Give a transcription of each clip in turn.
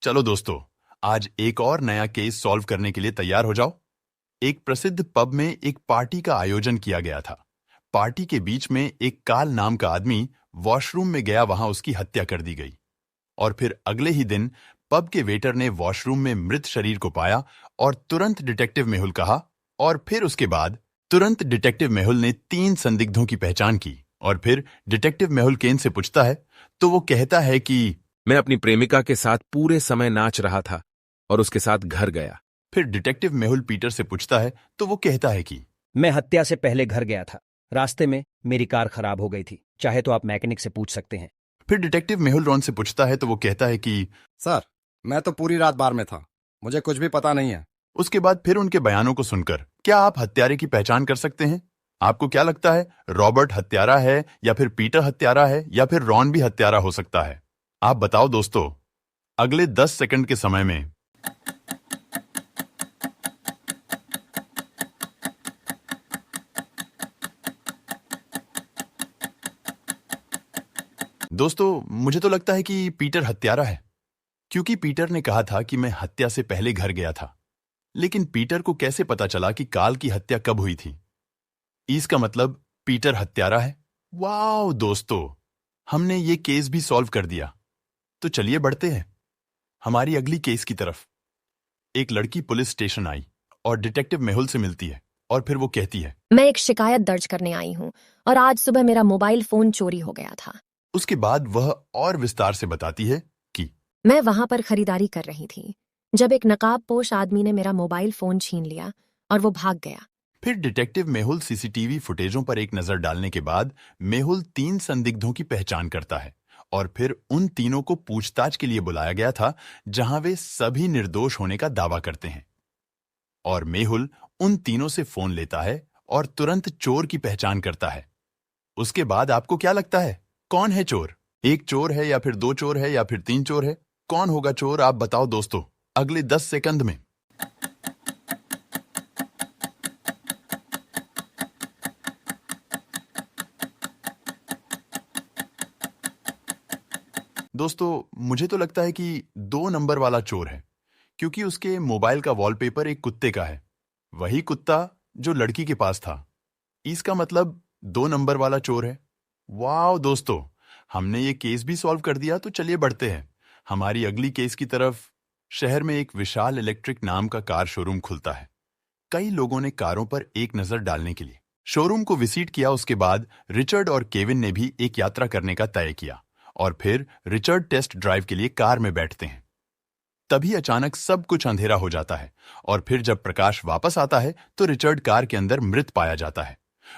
चलो दोस्तों, आज एक और नया केस सॉल्व करने के लिए तैयार हो जाओ। एक प्रसिद्ध पब में एक पार्टी का आयोजन किया गया था। पार्टी के बीच में एक काल नाम का आदमी वॉशरूम में गया, वहां उसकी हत्या कर दी गई। और फिर अगले ही दिन पब के वेटर ने वॉशरूम में मृत शरीर को पाया और तुरंत डिटेक्टिव मेहुल कहा। और फिर उसके बाद तुरंत डिटेक्टिव मेहुल ने 3 संदिग्धों की पहचान की। और फिर डिटेक्टिव मेहुल केन से पूछता है तो वो कहता है कि मैं अपनी प्रेमिका के साथ पूरे समय नाच रहा था और उसके साथ घर गया। फिर डिटेक्टिव मेहुल पीटर से पूछता है तो वो कहता है कि मैं हत्या से पहले घर गया था। रास्ते में मेरी कार खराब हो गई थी। चाहे तो आप मैकेनिक से पूछ सकते हैं। फिर डिटेक्टिव मेहुल रॉन से पूछता है तो वो कहता है कि सर, मैं तो पूरी रात बार में था, मुझे कुछ भी पता नहीं है। उसके बाद फिर उनके बयानों को सुनकर क्या आप हत्यारे की पहचान कर सकते हैं? आपको क्या लगता है, रॉबर्ट हत्यारा है या फिर पीटर हत्यारा है या फिर रॉन भी हत्यारा हो सकता है? आप बताओ दोस्तों। अगले 10 सेकंड के समय में दोस्तों, मुझे तो लगता है कि पीटर हत्यारा है, क्योंकि पीटर ने कहा था कि मैं हत्या से पहले घर गया था। लेकिन पीटर को कैसे पता चला कि काल की हत्या कब हुई थी? इसका मतलब पीटर हत्यारा है। वाह दोस्तों, हमने ये केस भी सॉल्व कर दिया। तो चलिए बढ़ते हैं हमारी अगली केस की तरफ। एक लड़की पुलिस स्टेशन आई और डिटेक्टिव मेहुल से मिलती है और फिर वो कहती है, मैं एक शिकायत दर्ज करने आई हूँ और आज सुबह मेरा मोबाइल फोन चोरी हो गया था। उसके बाद वह और विस्तार से बताती है कि मैं वहां पर खरीदारी कर रही थी जब एक नकाबपोश आदमी ने मेरा मोबाइल फोन छीन लिया और वो भाग गया। फिर डिटेक्टिव मेहुल सीसीटीवी फुटेजों पर एक नजर डालने के बाद मेहुल 3 संदिग्धों की पहचान करता है और फिर उन तीनों को पूछताछ के लिए बुलाया गया था, जहां वे सभी निर्दोष होने का दावा करते हैं। और मेहुल उन तीनों से फोन लेता है और तुरंत चोर की पहचान करता है। उसके बाद आपको क्या लगता है, कौन है चोर? एक चोर है या फिर 2 चोर है या फिर 3 चोर है? कौन होगा चोर, आप बताओ दोस्तों अगले 10 सेकंड में। दोस्तों, मुझे तो लगता है कि 2 नंबर वाला चोर है, क्योंकि उसके मोबाइल का वॉलपेपर एक कुत्ते का है, वही कुत्ता जो लड़की के पास था। इसका मतलब 2 नंबर वाला चोर है। वाह दोस्तों, हमने ये केस भी सॉल्व कर दिया। तो चलिए बढ़ते हैं हमारी अगली केस की तरफ। शहर में एक विशाल इलेक्ट्रिक नाम का कार शोरूम खुलता है। कई लोगों ने कारों पर एक नजर डालने के लिए शोरूम को विजिट किया। उसके बाद रिचर्ड और केविन ने भी एक यात्रा करने का तय किया और फिर रिचर्ड टेस्ट ड्राइव के लिए कार में बैठते हैं। तभी अचानक सब कुछ अंधेरा हो जाता है और फिर जब प्रकाश वापस आता है तो रिचर्ड कार के अंदर मृत पाया जाता है।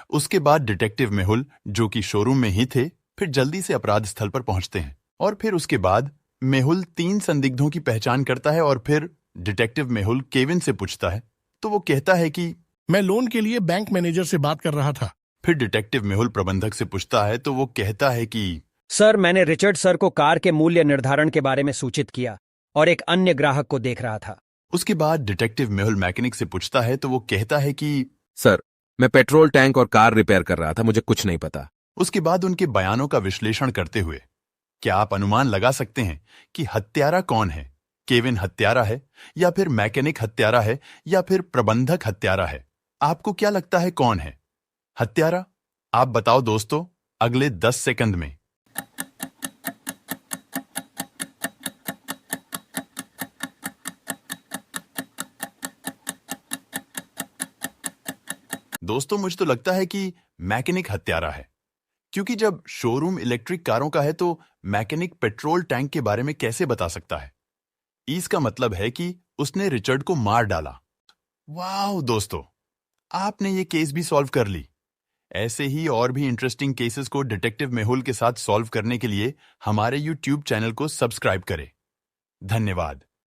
उसके बाद डिटेक्टिव मेहुल, जो कि शोरूम में ही थे, फिर जल्दी से अपराध स्थल पर पहुंचते हैं। और फिर उसके बाद मेहुल 3 संदिग्धों की पहचान करता है और फिर डिटेक्टिव मेहुल केविन से पूछता है तो वो कहता है कि मैं लोन के लिए बैंक मैनेजर से बात कर रहा था। फिर डिटेक्टिव मेहुल प्रबंधक से पूछता है तो वो कहता है कि सर, मैंने रिचर्ड सर को कार के मूल्य निर्धारण के बारे में सूचित किया और एक अन्य ग्राहक को देख रहा था। उसके बाद डिटेक्टिव मेहुल मैकेनिक से पूछता है तो वो कहता है कि सर, मैं पेट्रोल टैंक और कार रिपेयर कर रहा था, मुझे कुछ नहीं पता। उसके बाद उनके बयानों का विश्लेषण करते हुए क्या आप अनुमान लगा सकते हैं कि हत्यारा कौन है? केविन हत्यारा है या फिर मैकेनिक हत्यारा है या फिर प्रबंधक हत्यारा है? आपको क्या लगता है कौन है हत्यारा? आप बताओ दोस्तों अगले 10 सेकंड में। दोस्तों, मुझे तो लगता है कि मैकेनिक हत्यारा है, क्योंकि जब शोरूम इलेक्ट्रिक कारों का है तो मैकेनिक पेट्रोल टैंक के बारे में कैसे बता सकता है? इसका मतलब है कि उसने रिचर्ड को मार डाला। वाह दोस्तों, आपने ये केस भी सॉल्व कर ली। ऐसे ही और भी इंटरेस्टिंग केसेस को डिटेक्टिव मेहुल के साथ सॉल्व करने के लिए हमारे YouTube चैनल को सब्सक्राइब करें। धन्यवाद।